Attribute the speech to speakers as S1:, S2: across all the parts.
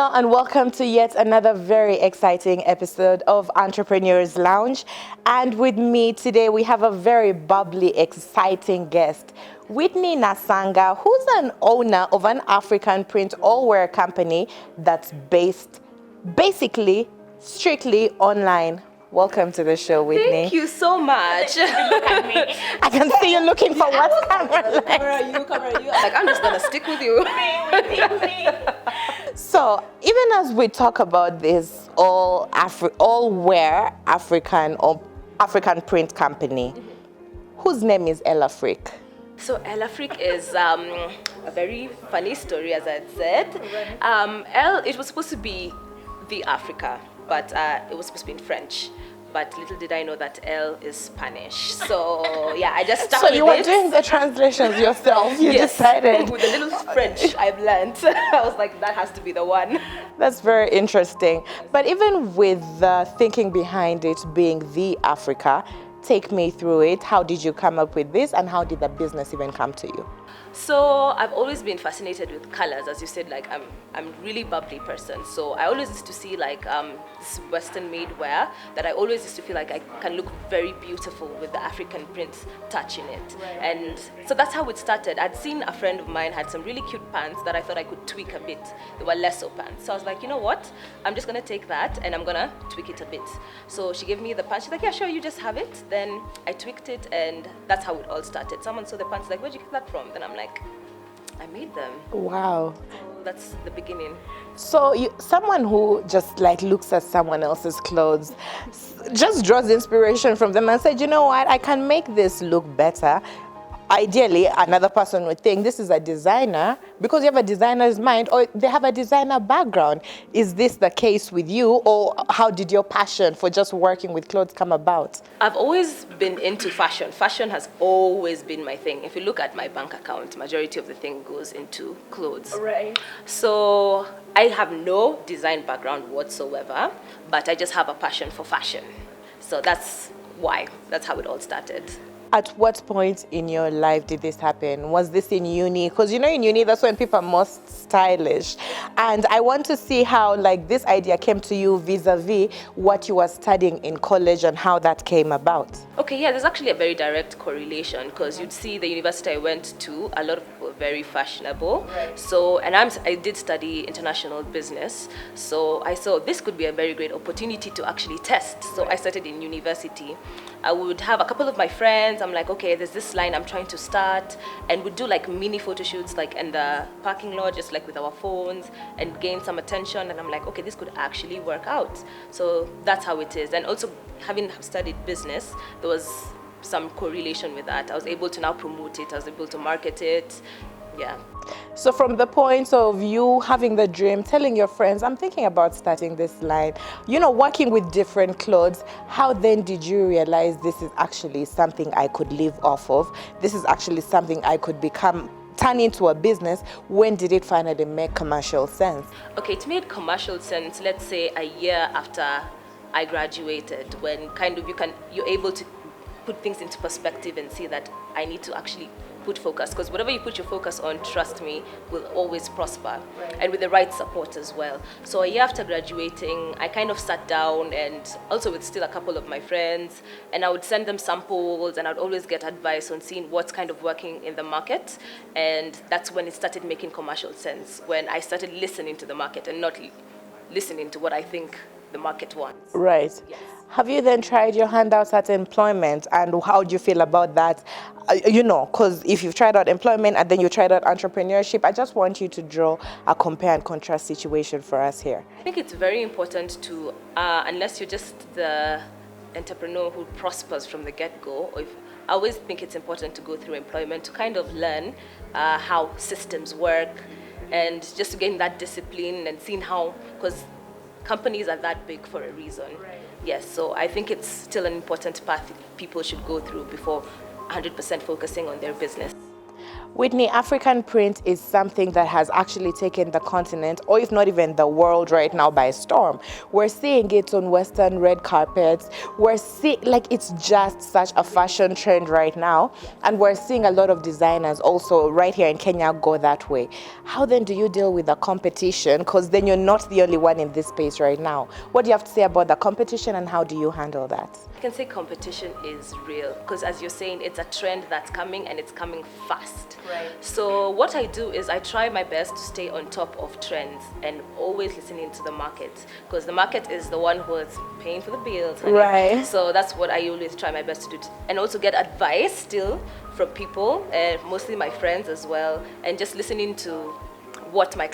S1: Hello and welcome to yet another very exciting episode of Entrepreneurs Lounge. And with me today we have a very bubbly, exciting guest, Whitney Nasanga, who's an owner of an African print all-wear company that's based basically strictly online. Welcome to the show, Whitney.
S2: Thank you so much.
S1: I can see you looking for what camera.
S2: Camera you. Like, I'm just gonna stick with you.
S1: So even as we talk about this all-wear African print company, whose name is Ella Frick?
S2: So Ella Frick is a very funny story, as I said. It was supposed to be the Africa, but it was supposed to be in French. But little did I know that L is Spanish. So yeah, I just stuck with it.
S1: So you were doing the translations yourself. You decided.
S2: With a little French I've learned. I was like, that has to be the one.
S1: That's very interesting. But even with the thinking behind it being the Africa, take me through it. How did you come up with this, and how did the business even come to you?
S2: So I've always been fascinated with colors, as you said. Like I'm a really bubbly person, so I always used to see like this Western made wear that I always used to feel like I can look very beautiful with the African print touch in it. Right. And so that's how it started. I'd seen a friend of mine had some really cute pants that I thought I could tweak a bit. They were lesso pants, so I was like, you know what? I'm just gonna take that and I'm gonna tweak it a bit. So she gave me the pants. She's like, yeah, sure, you just have it. Then I tweaked it, and that's how it all started. Someone saw the pants, like, where'd you get that from? Then I'm like, I made them.
S1: Wow.
S2: So that's the beginning.
S1: So someone who just like looks at someone else's clothes, just draws inspiration from them and said, you know what, I can make this look better. Ideally, another person would think this is a designer because you have a designer's mind, or they have a designer background. Is this the case with you, or how did your passion for just working with clothes come about?
S2: I've always been into fashion. Fashion has always been my thing. If you look at my bank account, majority of the thing goes into clothes. Right. So I have no design background whatsoever, but I just have a passion for fashion. So that's why. That's how it all started.
S1: At what point in your life did this happen? Was this in uni? Because you know in uni, that's when people are most stylish. And I want to see how like this idea came to you vis-a-vis what you were studying in college and how that came about.
S2: Okay, yeah, there's actually a very direct correlation, because you'd see the university I went to, a lot of people were very fashionable. Right. So, and I did study international business. So I saw this could be a very great opportunity to actually test. So I started in university. I would have a couple of my friends. I'm like, okay, there's this line I'm trying to start, and we'd do like mini photo shoots like in the parking lot, just like with our phones, and gain some attention. And I'm like, okay, this could actually work out. So that's how it is. And also having studied business, there was some correlation with that. I was able to now promote it. I was able to market it. Yeah.
S1: So from the point of you having the dream, telling your friends, I'm thinking about starting this line, you know, working with different clothes, how then did you realize this is actually something I could live off of? This is actually something I could turn into a business? When did it finally make commercial sense? Okay,
S2: it made commercial sense, let's say a year after I graduated, when kind of you're able to put things into perspective and see that I need to actually put focus, because whatever you put your focus on, trust me, will always prosper. Right. And with the right support as well. So a year after graduating, I kind of sat down, and also with still a couple of my friends, and I would send them samples, and I'd always get advice on seeing what's kind of working in the market. And that's when it started making commercial sense, when I started listening to the market and not listening to what I think the market wants.
S1: Right. Yes. Have you then tried your handouts at employment, and how do you feel about that? You know, because if you've tried out employment and then you tried out entrepreneurship, I just want you to draw a compare and contrast situation for us here.
S2: I think it's very important to, unless you're just the entrepreneur who prospers from the get-go, I always think it's important to go through employment to kind of learn how systems work, and just to gain that discipline and seeing how, because companies are that big for a reason. Right. Yes, so I think it's still an important path people should go through before 100% focusing on their business.
S1: Whitney, African print is something that has actually taken the continent, or if not even the world right now, by storm. We're seeing it on Western red carpets. We're seeing, like, it's just such a fashion trend right now. And we're seeing a lot of designers also right here in Kenya go that way. How then do you deal with the competition? Because then you're not the only one in this space right now. What do you have to say about the competition, and how do you handle that?
S2: I can say competition is real because, as you're saying, it's a trend that's coming and it's coming fast.
S1: Right.
S2: So what I do is I try my best to stay on top of trends and always listening to the market, because the market is the one who is paying for the bills. Honey.
S1: Right.
S2: So that's what I always try my best to do, and also get advice still from people, mostly my friends as well, and just listening to what my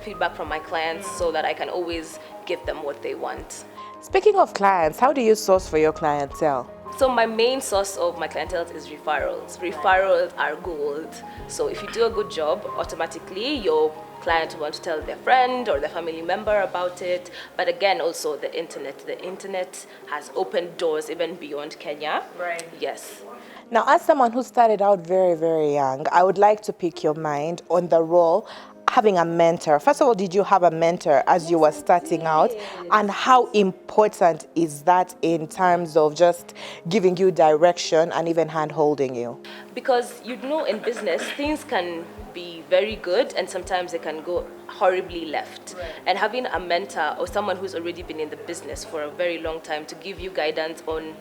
S2: feedback from my clients, so that I can always give them what they want.
S1: Speaking of clients, how do you source for your clientele?
S2: So my main source of my clientele is referrals. Referrals are gold. So if you do a good job, automatically your client will want to tell their friend or their family member about it. But again, also the internet. The internet has opened doors even beyond Kenya.
S1: Right.
S2: Yes.
S1: Now, as someone who started out very, very young, I would like to pick your mind on the role having a mentor. First of all, did you have a mentor as you were starting out? And how important is that in terms of just giving you direction and even hand-holding you?
S2: Because in business, things can be very good and sometimes they can go horribly left. Right. And having a mentor or someone who's already been in the business for a very long time to give you guidance on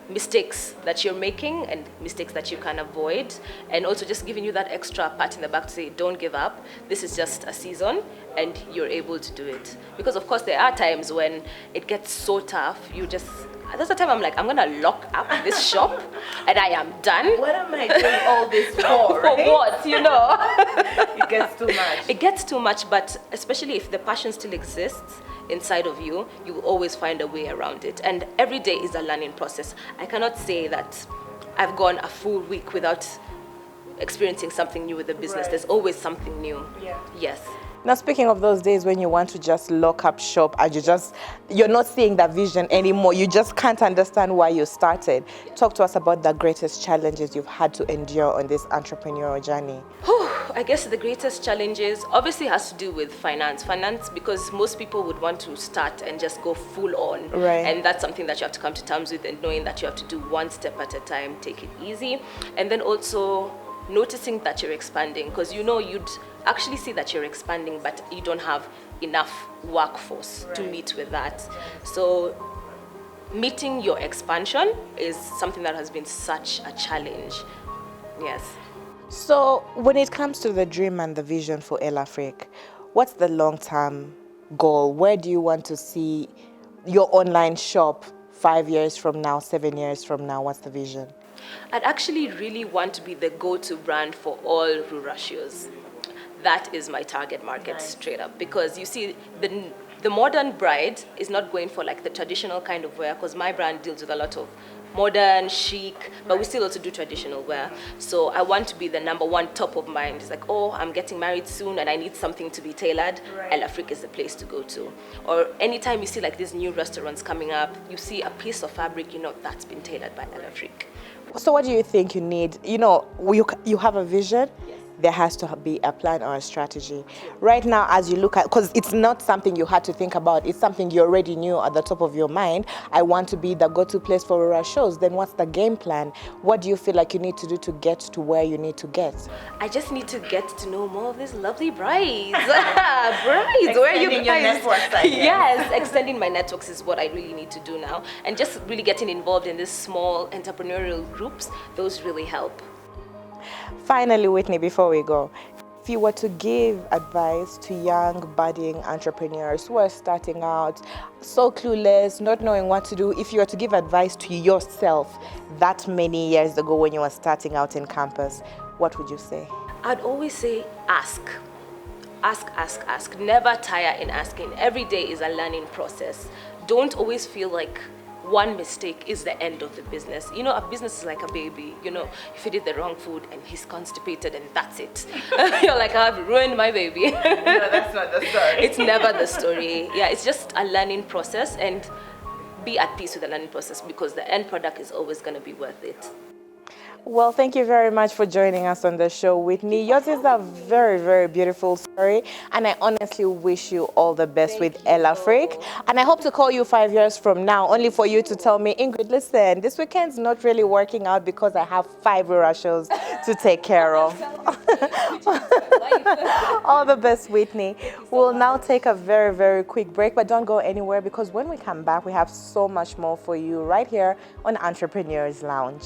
S2: mistakes that you're making and mistakes that you can avoid, and also just giving you that extra pat in the back to say, don't give up, this is just a season and you're able to do it. Because of course there are times when it gets so tough, that's the time I'm like, I'm gonna lock up this shop and I am done.
S1: What am I doing all this for?
S2: For what,
S1: It gets too much.
S2: It gets too much, but especially if the passion still exists inside of you, you will always find a way around it. And every day is a learning process. I cannot say that I've gone a full week without experiencing something new with the business. Right. There's always something new. Yeah. Yes.
S1: Now, speaking of those days when you want to just lock up shop and you're not seeing that vision anymore, you just can't understand why you started. Yeah. Talk to us about the greatest challenges you've had to endure on this entrepreneurial journey.
S2: I guess the greatest challenges obviously has to do with finance, because most people would want to start and just go full on.
S1: Right.
S2: And that's something that you have to come to terms with, and knowing that you have to do one step at a time, take it easy. And then also noticing that you're expanding, because you'd actually see that you're expanding, but you don't have enough workforce to meet with that. So meeting your expansion is something that has been such a challenge. Yes.
S1: So when it comes to the dream and the vision for El Afrique, what's the long-term goal? Where do you want to see your online shop 5 years from now, 7 years from now? What's the vision?
S2: I'd actually really want to be the go-to brand for all rural shoes. That is my target market, straight up. Because you see, the modern bride is not going for like the traditional kind of wear, because my brand deals with a lot of modern, chic, but we still also do traditional wear. So I want to be the number one top of mind. It's like, oh, I'm getting married soon and I need something to be tailored. Right. El Afrique is the place to go to. Or anytime you see like these new restaurants coming up, you see a piece of fabric, that's been tailored by El Afrique.
S1: So what do you think you need? You have a vision. Yes. There has to be a plan or a strategy. Right now, as you look at, because it's not something you had to think about, it's something you already knew at the top of your mind. I want to be the go-to place for rural shows. Then what's the game plan? What do you feel like you need to do to get to where you need to get?
S2: I just need to get to know more of these lovely brides. Brides, where are you guys? Your networks, I guess. Yes, extending my networks is what I really need to do now. And just really getting involved in these small entrepreneurial groups, those really help.
S1: Finally, Whitney, before we go, if you were to give advice to young, budding entrepreneurs who are starting out, so clueless, not knowing what to do, if you were to give advice to yourself that many years ago when you were starting out in campus, what would you say?
S2: I'd always say ask. Ask, ask, ask. Never tire in asking. Every day is a learning process. Don't always feel like one mistake is the end of the business. A business is like a baby. You feed it the wrong food and he's constipated and that's it. You're like, I've ruined my baby.
S1: No, that's not the story.
S2: It's never the story. Yeah, it's just a learning process, and be at peace with the learning process, because the end product is always going to be worth it.
S1: Well, thank you very much for joining us on the show, Whitney. Yours is a very, very beautiful story, and I honestly wish you all the best with Ella Frick. And I hope to call you 5 years from now, only for you to tell me, Ingrid, listen, this weekend's not really working out because I have 5 shows to take care of. All the best, Whitney. We'll now take a very, very quick break, but don't go anywhere because when we come back, we have so much more for you right here on Entrepreneurs Lounge.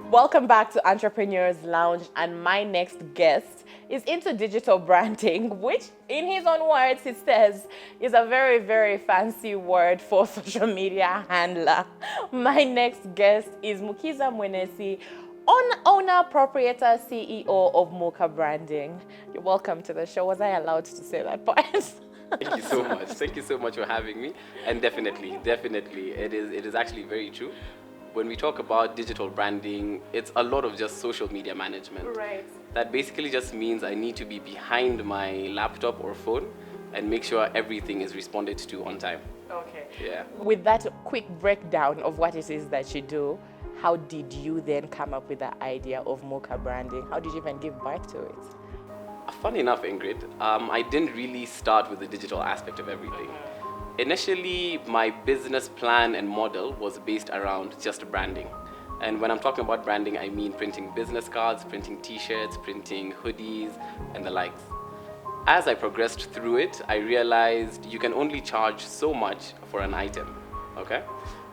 S1: Welcome back to Entrepreneurs Lounge, and my next guest is into digital branding, which in his own words, he says is a very, very fancy word for social media handler. My next guest is Mukiza Mwenesi, owner, proprietor, CEO of Mocha Branding. You're welcome to the show. Was I allowed to say that part?
S3: Thank you so much. Thank you so much for having me. And definitely, it is actually very true. When we talk about digital branding, it's a lot of just social media management.
S1: Right.
S3: That basically just means I need to be behind my laptop or phone and make sure everything is responded to on time.
S1: Okay.
S3: Yeah.
S1: With that quick breakdown of what it is that you do, how did you then come up with the idea of Mocha Branding? How did you even give birth to it?
S3: Funny enough, Ingrid, I didn't really start with the digital aspect of everything. Initially, my business plan and model was based around just branding. And when I'm talking about branding, I mean printing business cards, printing t-shirts, printing hoodies, and the likes. As I progressed through it, I realized you can only charge so much for an item, okay?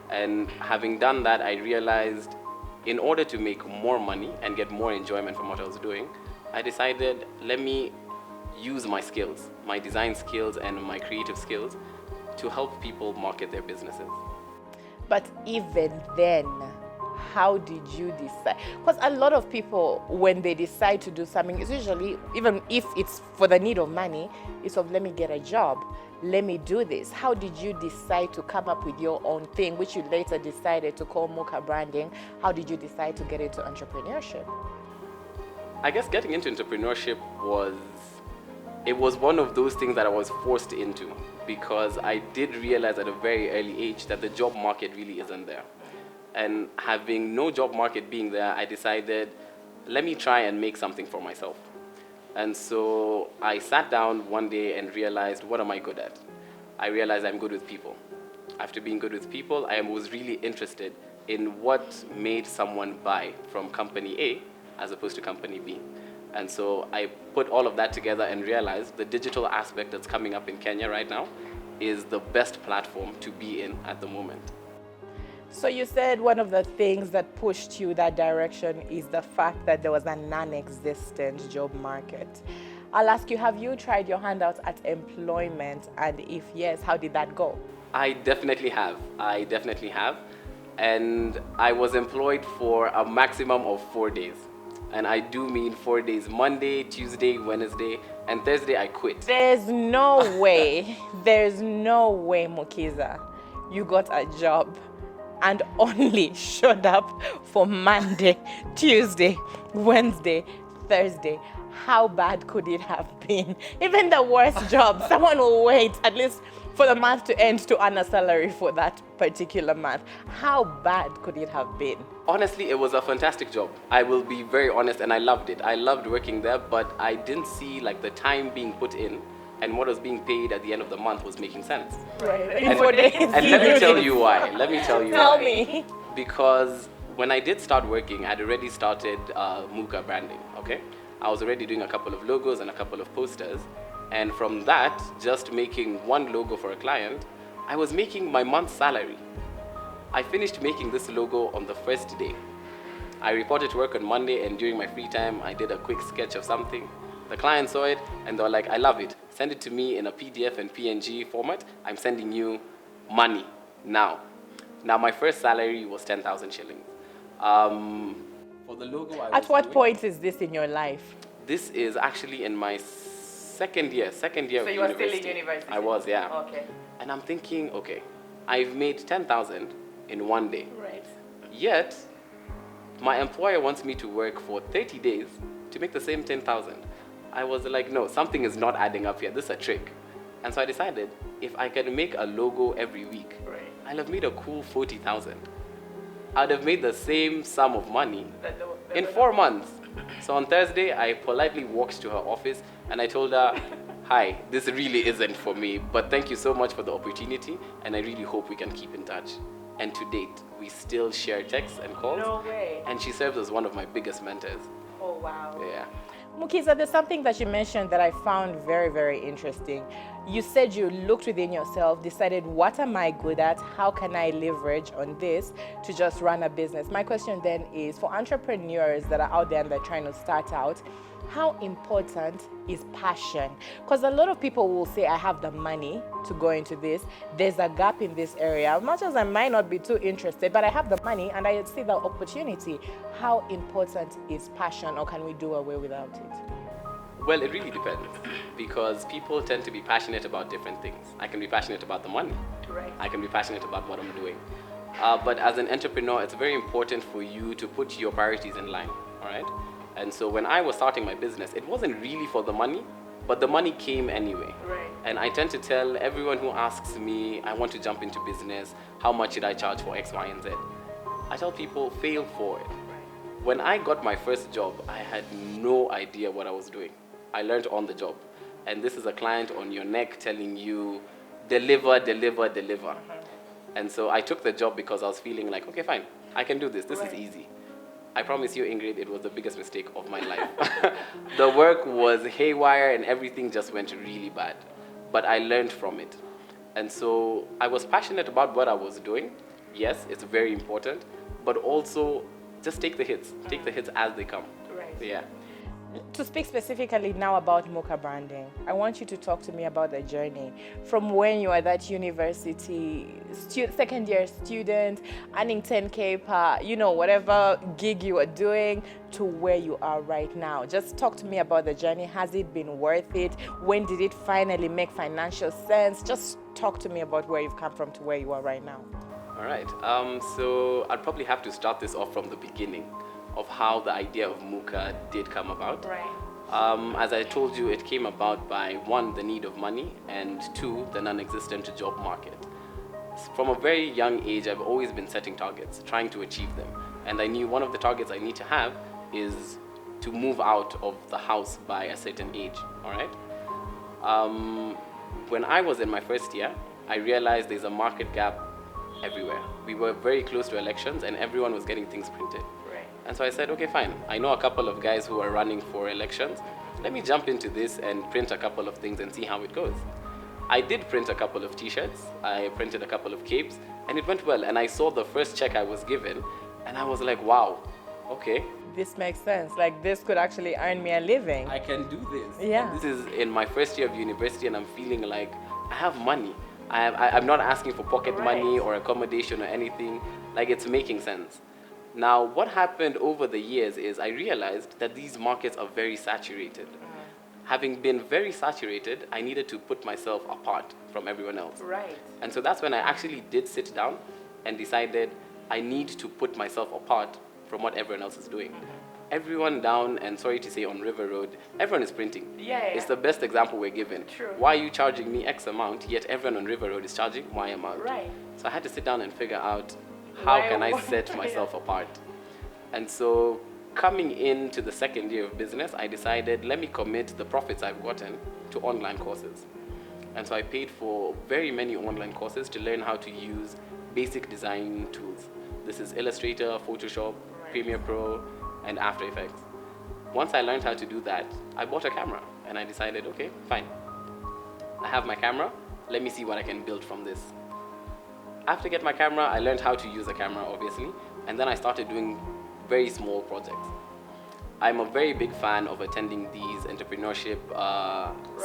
S3: And having done that, I realized in order to make more money and get more enjoyment from what I was doing, I decided, let me use my skills, my design skills and my creative skills to help people market their businesses.
S1: But even then, how did you decide? Because a lot of people, when they decide to do something, it's usually, even if it's for the need of money, it's of, let me get a job, let me do this. How did you decide to come up with your own thing, which you later decided to call Mocha Branding? How did you decide to get into entrepreneurship?
S3: I guess getting into entrepreneurship was one of those things that I was forced into, because I did realize at a very early age that the job market really isn't there. And having no job market being there, I decided, let me try and make something for myself. And so I sat down one day and realized, what am I good at? I realized I'm good with people. After being good with people, I was really interested in what made someone buy from company A as opposed to company B. And so I put all of that together and realized the digital aspect that's coming up in Kenya right now is the best platform to be in at the moment.
S1: So you said one of the things that pushed you that direction is the fact that there was a non-existent job market. I'll ask you, have you tried your hand out at employment? And if yes, how did that go?
S3: I definitely have. And I was employed for a maximum of 4 days. And I do mean 4 days, Monday, Tuesday, Wednesday, and Thursday I quit.
S1: There's no way, Mukiza, you got a job and only showed up for Monday, Tuesday, Wednesday, Thursday. How bad could it have been? Even the worst job, someone will wait at least for the month to end to earn a salary for that particular month. How bad could it have been?
S3: Honestly, it was a fantastic job. I will be very honest, and I loved it. I loved working there, but I didn't see like the time being put in and what was being paid at the end of the month was making sense.
S1: Right.
S3: And, and let me tell you why.
S1: Tell me.
S3: Because when I did start working, I'd already started Mocha Branding, okay? I was already doing a couple of logos and a couple of posters. And from that, just making one logo for a client, I was making my month's salary. I finished making this logo on the first day. I reported to work on Monday, and during my free time, I did a quick sketch of something. The client saw it, and they were like, I love it. Send it to me in a PDF and PNG format. I'm sending you money now. Now, my first salary was 10,000 shillings. For the logo,
S1: At what point is this in your life?
S3: This is actually in my second year of university.
S1: So you were still in university?
S3: I was, yeah.
S1: Okay.
S3: And I'm thinking, okay, I've made 10,000 in one day.
S1: Right.
S3: Yet, my employer wants me to work for 30 days to make the same 10,000. I was like, no, something is not adding up here. This is a trick. And so I decided, if I can make a logo every week, I'll have made a cool 40,000. I'd have made the same sum of money in 4 months. So on Thursday, I politely walked to her office and I told her, hi, this really isn't for me, but thank you so much for the opportunity, and I really hope we can keep in touch. And to date, we still share texts and calls.
S1: No way.
S3: And she serves as one of my biggest mentors.
S1: Oh, wow.
S3: Yeah.
S1: Mukiza, there's something that you mentioned that I found very, very interesting. You said you looked within yourself, decided, what am I good at? How can I leverage on this to just run a business? My question then is, for entrepreneurs that are out there and they're trying to start out, how important is passion? Because a lot of people will say, I have the money to go into this. There's a gap in this area. As much as I might not be too interested, but I have the money and I see the opportunity. How important is passion, or can we do away without it?
S3: Well, it really depends, because people tend to be passionate about different things. I can be passionate about the money.
S1: Right.
S3: I can be passionate about what I'm doing. But as an entrepreneur, it's very important for you to put your priorities in line, all right? And so when I was starting my business, it wasn't really for the money, but the money came anyway.
S1: Right.
S3: And I tend to tell everyone who asks me, I want to jump into business, how much should I charge for X, Y, and Z? I tell people, fail forward. Right. When I got my first job, I had no idea what I was doing. I learned on the job. And this is a client on your neck telling you, deliver, deliver, deliver. And so I took the job because I was feeling like, okay, fine, I can do this. This is easy. I promise you, Ingrid, it was the biggest mistake of my life. The work was haywire and everything just went really bad. But I learned from it. And so I was passionate about what I was doing. Yes, it's very important. But also, just take the hits. Take the hits as they come.
S1: Right.
S3: Yeah.
S1: To speak specifically now about Muka branding, I want you to talk to me about the journey from when you were that university second year student, earning 10K per, whatever gig you were doing, to where you are right now. Just talk to me about the journey. Has it been worth it? When did it finally make financial sense? Just talk to me about where you've come from to where you are right now.
S3: All right. So I'd probably have to start this off from the beginning of how the idea of Muka did come about.
S1: Right.
S3: As I told you, it came about by 1, the need of money, and 2, the non-existent job market. From a very young age, I've always been setting targets, trying to achieve them. And I knew one of the targets I need to have is to move out of the house by a certain age, all right? When I was in my first year, I realized there's a market gap everywhere. We were very close to elections and everyone was getting things printed. And so I said, okay, fine. I know a couple of guys who are running for elections. Let me jump into this and print a couple of things and see how it goes. I did print a couple of t-shirts. I printed a couple of capes, and it went well. And I saw the first check I was given, and I was like, wow, okay.
S1: This makes sense. Like, this could actually earn me a living.
S3: I can do this.
S1: Yeah.
S3: And this is in my first year of university, and I'm feeling like I have money. I'm not asking for pocket money or accommodation or anything. Like, it's making sense. Now, what happened over the years is I realized that these markets are very saturated. Having been very saturated, I needed to put myself apart from everyone else.
S1: Right.
S3: And so that's when I actually did sit down and decided I need to put myself apart from what everyone else is doing. Everyone down, and sorry to say on River Road, everyone is printing.
S1: Yeah.
S3: It's the best example we're given.
S1: True.
S3: Why are you charging me X amount, yet everyone on River Road is charging Y amount?
S1: Right.
S3: So I had to sit down and figure out, how can I set myself apart? And so coming into the second year of business, I decided, let me commit the profits I've gotten to online courses. And so I paid for very many online courses to learn how to use basic design tools. This is Illustrator, Photoshop, Premiere Pro, and After Effects. Once I learned how to do that, I bought a camera and I decided, okay, fine. I have my camera, let me see what I can build from this. After getting my camera, I learned how to use a camera, obviously, and then I started doing very small projects. I'm a very big fan of attending these entrepreneurship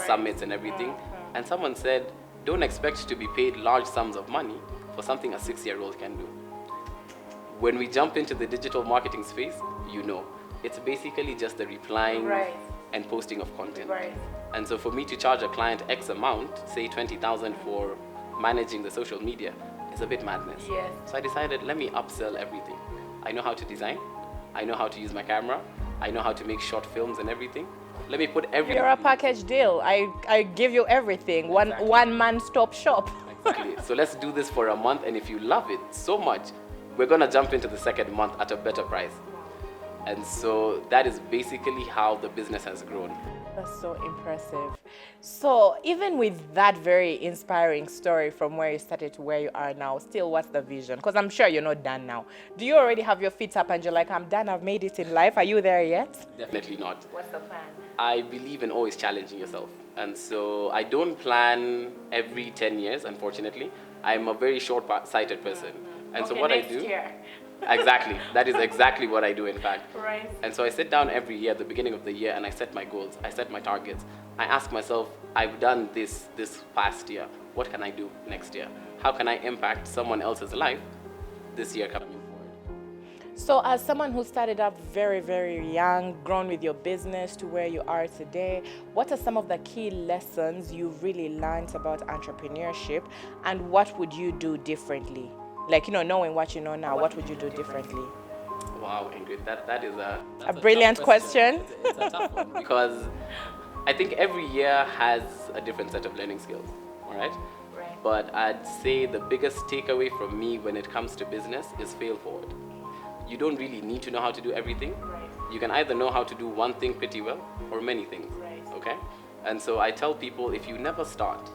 S3: summits and everything, and someone said, don't expect to be paid large sums of money for something a 6-year-old can do. When we jump into the digital marketing space, it's basically just the replying and posting of content. And so for me to charge a client X amount, say 20,000 for managing the social media, is a bit madness.
S1: Yes.
S3: So I decided, let me upsell everything. I know how to design, I know how to use my camera, I know how to make short films and everything. Let me put everything.
S1: You're a package deal. I give you everything.
S3: Exactly.
S1: One man stop shop.
S3: Exactly. So let's do this for a month, and if you love it so much, we're gonna jump into the second month at a better price. And so that is basically how the business has grown.
S1: That's so impressive. So even with that very inspiring story from where you started to where you are now, still what's the vision? Because I'm sure you're not done now. Do you already have your feet up and you're like, I'm done, I've made it in life? Are you there yet?
S3: Definitely not.
S1: What's the plan?
S3: I believe in always challenging yourself. And so I don't plan every 10 years, unfortunately. I'm a very short-sighted person. And so what I do...
S1: Year.
S3: Exactly. That is exactly what I do, in fact.
S1: Right.
S3: And so I sit down every year at the beginning of the year and I set my goals. I set my targets. I ask myself, I've done this past year. What can I do next year? How can I impact someone else's life this year coming forward?
S1: So as someone who started up very, very young, grown with your business to where you are today, what are some of the key lessons you've really learned about entrepreneurship, and what would you do differently? Like, knowing what you know now, what would you do differently?
S3: Wow, Ingrid, that is
S1: a brilliant question.
S3: It's a tough one because I think every year has a different set of learning skills, all right?
S1: Right.
S3: But I'd say the biggest takeaway from me when it comes to business is fail forward. You don't really need to know how to do everything.
S1: Right.
S3: You can either know how to do one thing pretty well or many things,
S1: Right.
S3: okay? And so I tell people, if you never start,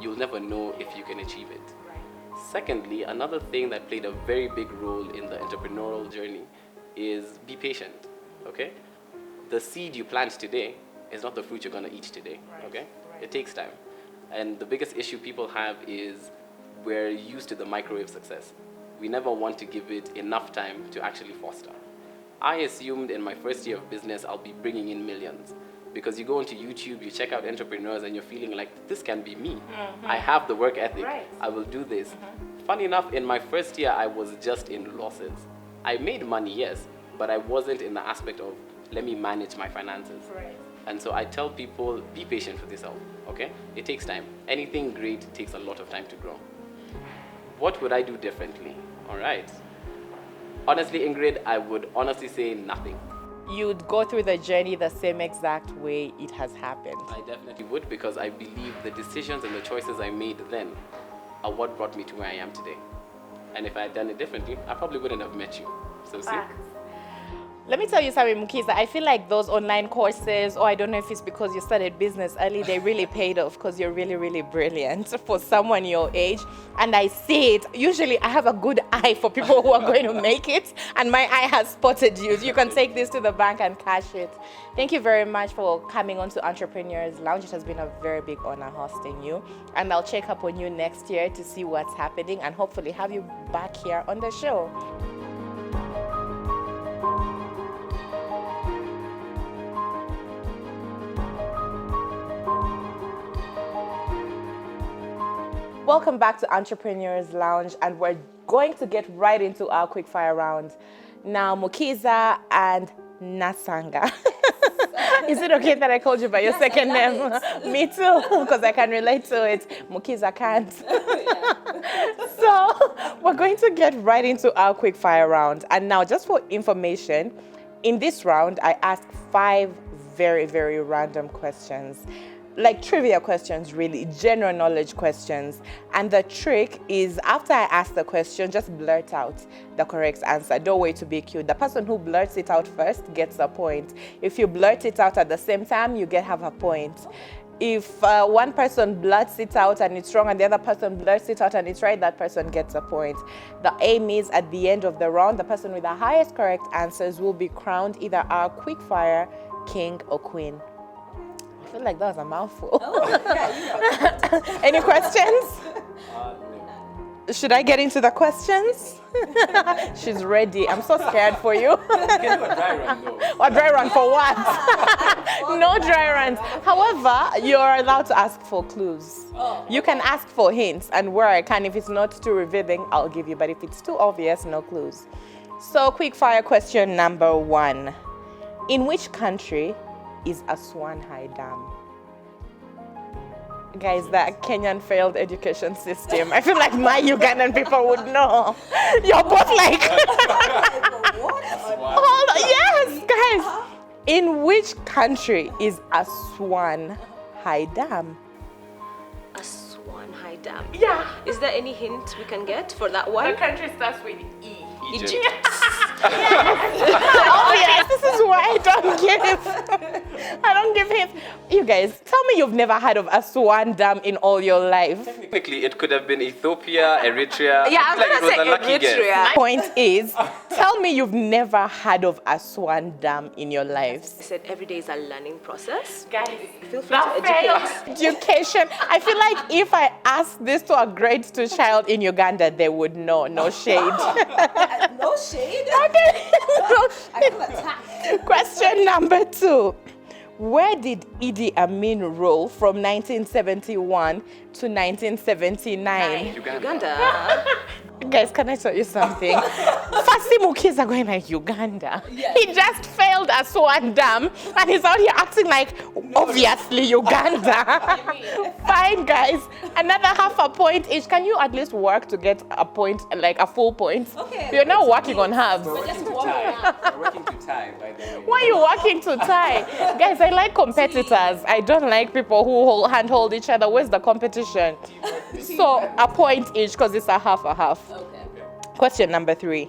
S3: you'll never know if you can achieve it. Secondly, another thing that played a very big role in the entrepreneurial journey is be patient, okay? The seed you plant today is not the fruit you're gonna eat today, okay? It takes time. And the biggest issue people have is we're used to the microwave success. We never want to give it enough time to actually foster. I assumed in my first year of business, I'll be bringing in millions. Because you go onto YouTube, you check out entrepreneurs, and you're feeling like, this can be me. I have the work ethic.
S1: Right.
S3: I will do this. Funny enough, in my first year, I was just in losses. I made money, yes, but I wasn't in the aspect of, let me manage my finances.
S1: Right.
S3: And so I tell people, be patient with yourself, okay? It takes time. Anything great takes a lot of time to grow. What would I do differently? All right. Honestly, Ingrid, I would honestly say nothing.
S1: You'd go through the journey the same exact way it has happened.
S3: I definitely would, because I believe the decisions and the choices I made then are what brought me to where I am today. And if I had done it differently, I probably wouldn't have met you. So see?
S1: Let me tell you something, Mukiza. I feel like those online courses, I don't know if it's because you started business early, they really paid off because you're really, really brilliant for someone your age. And I see it. Usually I have a good eye for people who are going to make it, and my eye has spotted you. You can take this to the bank and cash it. Thank you very much for coming on to Entrepreneurs Lounge. It has been a very big honor hosting you. And I'll check up on you next year to see what's happening and hopefully have you back here on the show. Welcome back to Entrepreneurs Lounge, and we're going to get right into our quickfire round. Now, Mukiza and Nasanga. Is it okay that I called you by your second name? Me too, because I can relate to it. Mukiza can't. So, we're going to get right into our quickfire round. And now, just for information, in this round, I ask 5 very, very random questions. Like trivia questions, really, general knowledge questions. And the trick is, after I ask the question, just blurt out the correct answer. Don't wait to be cute. The person who blurts it out first gets a point. If you blurt it out at the same time, you get half a point. If one person blurts it out and it's wrong and the other person blurts it out and it's right, that person gets a point. The aim is, at the end of the round, the person with the highest correct answers will be crowned either our quickfire king or queen. I feel like that was a mouthful. Any questions? No. Should I get into the questions? She's ready. I'm so scared for you.
S3: Can do a dry run though.
S1: A dry run for what? No dry runs. However, you're allowed to ask for clues. You can ask for hints, and where I can, if it's not too revealing, I'll give you. But if it's too obvious, no clues. So, quick fire question number 1. In which country is Aswan High Dam? Guys, that Kenyan failed education system. I feel like my Ugandan people would know. You're both like, hold on. Yes, guys. In which country is Aswan High Dam?
S2: Aswan High Dam.
S1: Yeah.
S2: Is there any hint we can get for that one?
S1: country starts with E.
S2: Egypt.
S1: Oh yes, this is why I don't give hints. You guys, tell me you've never heard of Aswan Dam in all your life.
S3: Technically, it could have been Ethiopia, Eritrea.
S2: Yeah, I was
S3: Like,
S2: gonna
S3: it was
S2: say
S3: a lucky guess.
S2: Eritrea.
S1: Point is, tell me you've never heard of Aswan Dam in your lives.
S2: I said every day is a learning process.
S1: Guys,
S2: Feel free to educate.
S1: education. I feel like if I ask this to a grade 2 child in Uganda, they would know. No shade.
S4: No shade.
S1: Okay.
S4: I feel attacked.
S1: Question number 2. Where did Idi Amin rule from 1971 to 1979?
S2: Uganda.
S1: Guys, can I tell you something? Fassi Mukiza going like Uganda.
S4: Yes.
S1: He just failed Aswan Dam and he's out here acting like, obviously Uganda. Fine, guys. Another half a point each. Can you at least work to get a point, like a full point?
S4: Okay.
S1: You're not working on halves.
S3: We're working to tie. We're working to tie, by the way.
S1: Why are you working to tie? Guys, I like competitors. I don't like people who hold each other. Where's the competition? So a point each because it's a half.
S4: Okay.
S1: Question number 3.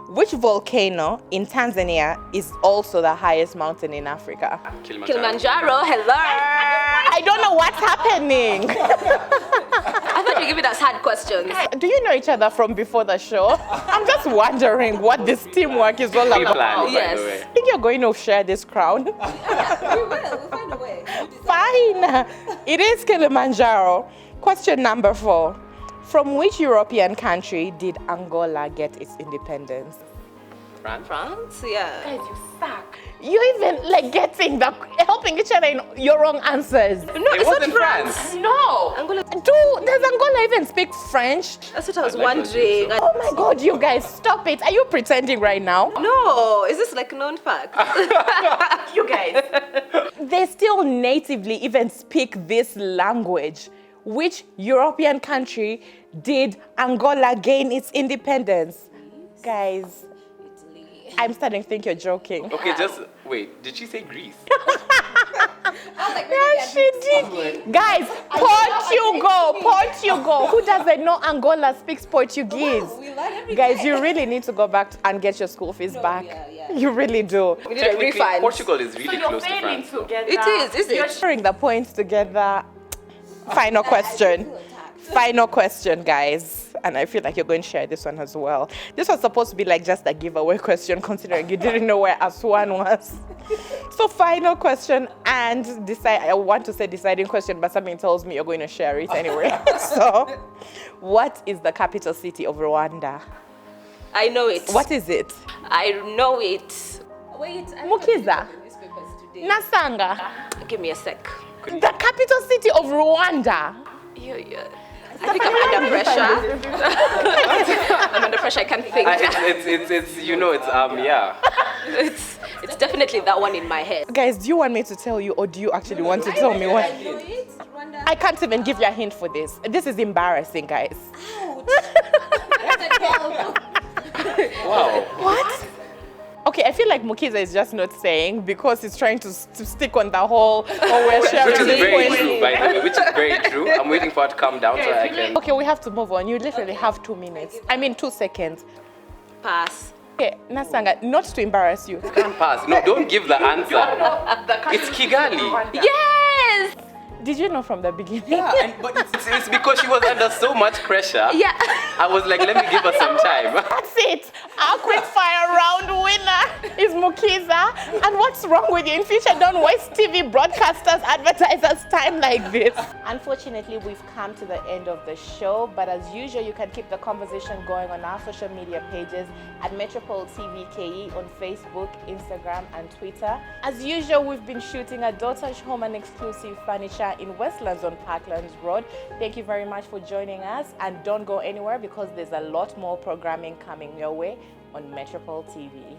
S1: Which volcano in Tanzania is also the highest mountain in Africa?
S2: Kilimanjaro. Hello.
S1: I don't know what's happening.
S2: I thought you were giving us hard questions.
S1: Do you know each other from before the show? I'm just wondering what this teamwork is all
S3: We
S1: about.
S3: planned, by
S2: Yes.
S3: the way.
S1: I think you're going to share this crown.
S4: We will. We'll find a way.
S1: Fine. It is Kilimanjaro. Question number 4. From which European country did Angola get its independence?
S3: France?
S2: France? Yeah.
S1: Guys, you suck. You even helping each other in your wrong answers.
S2: No,
S3: It
S2: it's
S3: wasn't
S2: not France.
S3: France.
S1: No.
S2: Angola.
S1: Does Angola even speak French?
S2: That's what I was
S3: I'd like to assume
S2: wondering.
S1: Oh my God, you guys, stop it. Are you pretending right now?
S2: No, is this like a known fact?
S1: You guys. They still natively even speak this language. Which European country did Angola gain its independence? Guys,
S4: Italy.
S1: I'm starting to think you're joking.
S3: Okay, just wait. Did she say Greece?
S4: I was like,
S1: Yeah, she did. Guys, Portugal. Who doesn't know Angola speaks Portuguese?
S4: Wow, we learn every
S1: Guys,
S4: day.
S1: you really need to go back and get your school fees back.
S4: yeah.
S1: You really do.
S2: We need a
S3: Technically,
S2: refund.
S3: Portugal is really close to France.
S1: together.
S2: It is
S1: You're
S2: it?
S1: sharing the points together. Final question.
S4: feel attacked.
S1: Final question, guys. And I feel like you're going to share this one as well. This was supposed to be like just a giveaway question, considering you didn't know where Aswan was. So final question, and I want to say deciding question, but something tells me you're going to share it anyway. So, what is the capital city of Rwanda?
S2: I know it.
S1: What is it?
S2: I know it.
S4: Wait, I
S1: Mukiza.
S4: the newspapers today.
S1: Nasanga.
S2: Give me a sec.
S1: The capital city of Rwanda.
S2: Yeah. I think I'm under pressure. I'm under pressure. I can't think.
S3: Yeah.
S2: It's definitely that one in my head.
S1: Guys, do you want me to tell you, or do you actually want to tell me what?
S4: I know it. Rwanda.
S1: I can't even give you a hint for this. This is embarrassing, guys.
S4: Ouch. What the hell?
S3: Wow.
S1: What? Okay, I feel like Mukiza is just not saying because he's trying to stick on the whole, we're sharing
S3: Which is
S1: this
S3: very
S1: point.
S3: true, by the way. Which is very true. I'm waiting for her to calm down so I can.
S1: Okay, we have to move on. You literally have 2 minutes. 2 seconds.
S2: Pass.
S1: Okay, Nasanga, not to embarrass you.
S3: Can't pass. No, don't give the answer. It's Kigali.
S2: Yes.
S1: Did you know from the beginning?
S3: Yeah, but it's because she was under so much pressure.
S2: Yeah.
S3: I was like, let me give her some time.
S1: That's it. Our Quickfire Round winner is Mukiza. And what's wrong with you? In future, don't waste TV broadcasters, advertisers' time like this. Unfortunately, we've come to the end of the show. But as usual, you can keep the conversation going on our social media pages at Metropole TV KE on Facebook, Instagram, and Twitter. As usual, we've been shooting at Dotage Home and Exclusive Furniture in Westlands on Parklands Road. Thank you very much for joining us, and don't go anywhere because there's a lot more programming coming your way on Metropole TV.